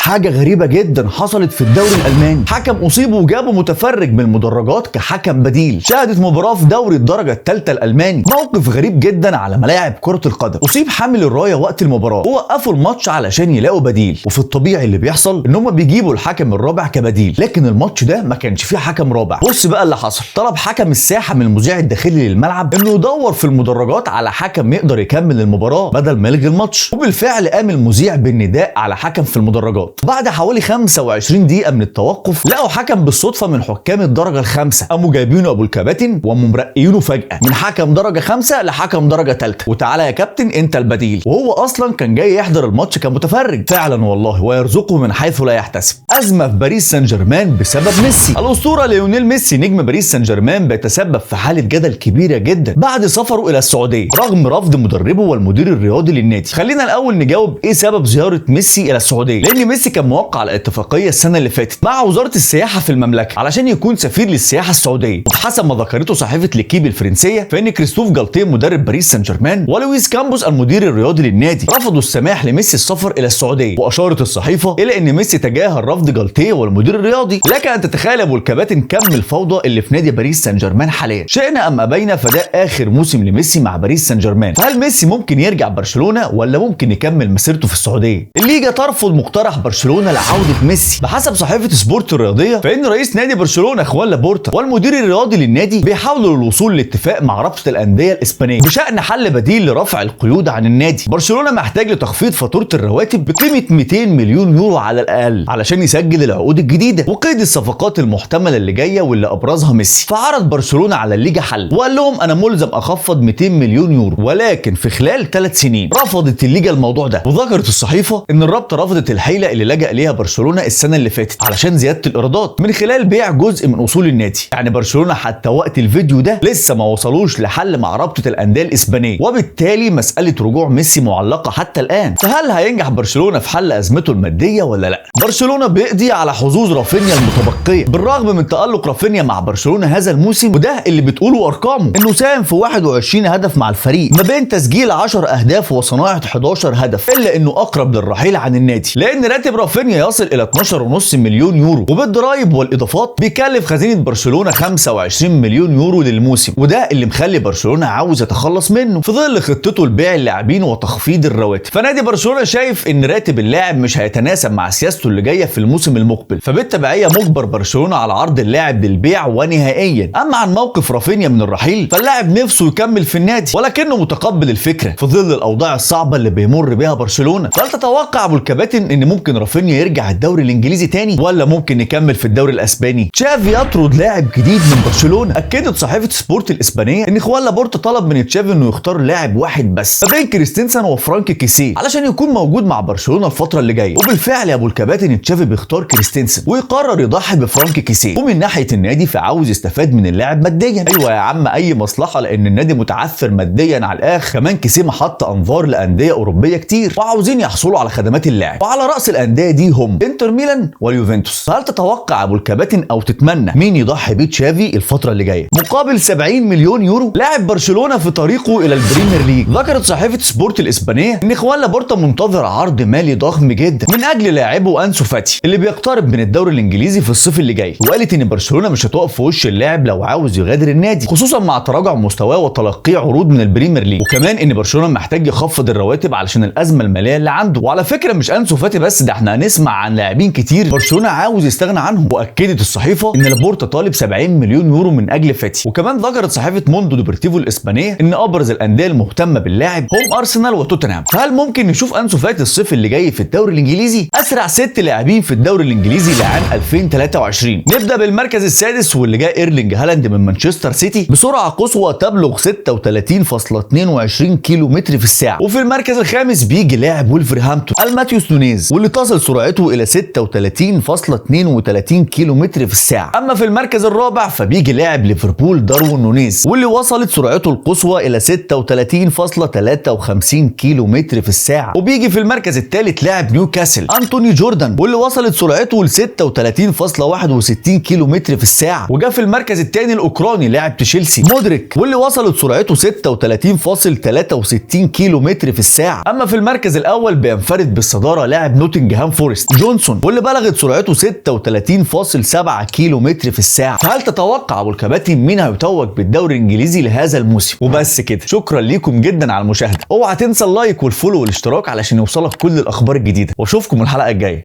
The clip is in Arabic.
حاجه غريبه جدا حصلت في الدوري الالماني. حكم اصيب وجابوا متفرج من المدرجات كحكم بديل. شهدت مباراه في دوري الدرجه الثالثه الالماني. موقف غريب جدا على ملاعب كره القدم. اصيب حامل الرايه وقت المباراه ووقفوا الماتش علشان يلاقوا بديل، وفي الطبيعي اللي بيحصل ان هم بيجيبوا الحكم الرابع كبديل، لكن الماتش ده ما كانش فيه حكم رابع. بص بقى اللي حصل. طلب حكم الساحه من المذيع الداخلي للملعب انه يدور في المدرجات على حكم يقدر يكمل المباراه بدل ما يلغي الماتش، وبالفعل قام المذيع بالنداء على حكم في المدرجات. بعد حوالي 25 دقيقه من التوقف لقوا حكم بالصدفه من حكام الدرجه الخامسه، قاموا جايبينه ابو الكباتن ومرقيينه فجاه من حكم درجه 5 لحكم درجه 3، وتعالى يا كابتن انت البديل، وهو اصلا كان جاي يحضر الماتش كمتفرج. فعلا والله ويرزقه من حيث لا يحتسب. ازمه في باريس سان جيرمان بسبب ميسي. الاسطوره ليونيل ميسي نجم باريس سان جيرمان بيتسبب في حاله جدل كبيره جدا بعد سفره الى السعوديه رغم رفض مدربه والمدير الرياضي للنادي. خلينا الاول نجاوب ايه سبب زياره ميسي الى السعوديه، لان ميسي كان موقع على اتفاقيه السنه اللي فاتت مع وزاره السياحه في المملكه علشان يكون سفير للسياحه السعوديه. وحسب ما ذكرته صحيفه ليكيب الفرنسيه فان كريستوف جالتيه مدرب باريس سان جيرمان ولويس كامبوس المدير الرياضي للنادي رفضوا السماح لميسي السفر الى السعوديه. واشارت الصحيفه الى ان ميسي تجاهل رفض جالتيه والمدير الرياضي. لك ان تتخيل ابو الكباتن كم الفوضى اللي في نادي باريس سان جيرمان حاليا. شئنا ام ابينا فده اخر موسم لميسي مع باريس سان جيرمان. فهل ميسي ممكن يرجع برشلونه ولا ممكن يكمل مسيرته في السعوديه؟ الليجا ترفض مقترح برشلونه لعوده ميسي. بحسب صحيفه سبورت الرياضيه فان رئيس نادي برشلونه خوان لابورتا والمدير الرياضي للنادي بيحاولوا للوصول لاتفاق مع رابطه الانديه الاسبانيه بشان حل بديل لرفع القيود عن النادي. برشلونه محتاج لتخفيض فاتوره الرواتب بقيمه 200 مليون يورو على الاقل علشان يسجل العقود الجديده وقيد الصفقات المحتمله اللي جايه واللي ابرزها ميسي. فعرض برشلونه على الليجا حل وقال لهم انا ملزم اخفض 200 مليون يورو ولكن في خلال 3 سنين. رفضت الليجا الموضوع ده، وذكرت الصحيفه ان الرابطه رفضت الحيله اللي لجأ اليها برشلونه السنه اللي فاتت علشان زياده الايرادات من خلال بيع جزء من اصول النادي. يعني برشلونه حتى وقت الفيديو ده لسه ما وصلوش لحل مع رابطه الانديه الاسبانيه، وبالتالي مساله رجوع ميسي معلقه حتى الان. فهل هينجح برشلونه في حل ازمته الماديه ولا لا؟ برشلونه بيقضي على حظوظ رافينيا المتبقيه. بالرغم من تألق رافينيا مع برشلونه هذا الموسم، وده اللي بتقوله ارقامه، انه ساهم في 21 هدف مع الفريق ما بين تسجيل 10 اهداف وصناعه 11 هدف، الا انه اقرب للرحيل عن النادي لان راتب رافينيا يصل الى 12.5 مليون يورو، وبالضرايب والاضافات بيكلف خزينه برشلونه 25 مليون يورو للموسم، وده اللي مخلي برشلونه عاوز يتخلص منه في ظل خطته لبيع اللاعبين وتخفيض الرواتب. فنادي برشلونه شايف ان راتب اللاعب مش هيتناسب مع سياسته اللي جايه في الموسم المقبل، فبالتبعيه مجبر برشلونه على عرض اللاعب للبيع ونهائيا. اما عن موقف رافينيا من الرحيل فاللاعب نفسه يكمل في النادي ولكنه متقبل الفكره في ظل الاوضاع الصعبه اللي بيمر بها برشلونه. فهل تتوقع ابو الكباتن ان ممكن رافينيا يرجع الدوري الانجليزي تاني ولا ممكن يكمل في الدوري الاسباني؟ تشافي يطرد لاعب جديد من برشلونه. اكدت صحيفه سبورت الاسبانيه ان خوان لابورتا طلب من تشافي انه يختار لاعب واحد بس ما بين كريستنسن وفرانك كيسيه علشان يكون موجود مع برشلونه الفتره اللي جايه. وبالفعل يا ابو الكباتن تشافي بيختار كريستنسن ويقرر يضحي بفرانك كيسيه. ومن ناحيه النادي فعاوز يستفاد من اللاعب ماديا. ايوه يا عم اي مصلحه لان النادي متعثر ماديا على الاخر. كمان كيسيه محط انظار لانديه اوروبيه كتير وعاوزين يحصلوا على خدمات اللاعب، وعلى راس الانديه دي هم انتر ميلان واليوفنتوس. فهل تتوقع ابو الكباتن او تتمنى مين يضحي بيه تشافي الفتره اللي جايه مقابل 70 مليون يورو؟ لاعب برشلونه في طريقه الى البريمير ليج. ذكرت صحيفه سبورت الاسبانيه ان خوان لابورتا منتظر عرض مالي ضخم جدا من اجل لاعبه انسو فاتي اللي بيقترب من الدوري الانجليزي في الصيف اللي جاي. وقالت ان برشلونه مش هتقف في وش اللاعب لو عاوز يغادر النادي، خصوصا مع تراجع مستواه وتلقيه عروض من البريمير ليج. وكمان ان برشلونه محتاج يخفض الرواتب علشان الازمه الماليه اللي عنده. وعلى فكره مش انسو فاتي بس، ده احنا هنسمع عن لاعبين كتير برشلونه عاوز يستغنى عنهم. واكدت الصحيفه ان لابورتا طالب 70 مليون يورو من اجل فاتي. وكمان ذكرت صحيفه موندو ديبورتيفو الاسبانيه ان ابرز الانديه المهتمه باللاعب هم ارسنال وتوتنهام. فهل ممكن نشوف انسو فاتي الصيف اللي جاي في الدوري الانجليزي؟ اسرع 6 لاعبين في الدوري الانجليزي لعام 2023. نبدا بالمركز السادس واللي جاي ايرلينج هالاند من مانشستر سيتي بسرعه قصوى تبلغ 36.22 كيلو متر في الساعه. وفي المركز الخامس بيجي لاعب وولفرهامبتون الماتيوس نونيز واللي تصل سرعته الى 36.32 كيلو متر في الساعه. اما في المركز الرابع فبيجي لاعب ليفربول داروين نونيز واللي وصلت سرعته القصوى الى 36.53 كيلو متر في الساعه. وبيجي في المركز الثالث لاعب نيوكاسل انتوني جوردان واللي وصلت سرعته ل 36.61 كيلو متر في الساعه. وجا في المركز الثاني الاوكراني لاعب تشيلسي مودريك واللي وصلت سرعته 36.63 كيلو متر في الساعه. اما في المركز الاول بينفرد بالصداره لاعب نوتنجهام نوتنجهام فورست جونسون، واللي بلغت سرعته 36.7 كيلو متر في الساعه. فهل تتوقع ابو الكباتن مين هيتوج بالدوري الانجليزي لهذا الموسم؟ وبس كده، شكرا ليكم جدا على المشاهده. اوعى تنسى اللايك والفولو والاشتراك علشان يوصلك كل الاخبار الجديده، واشوفكم الحلقه الجايه.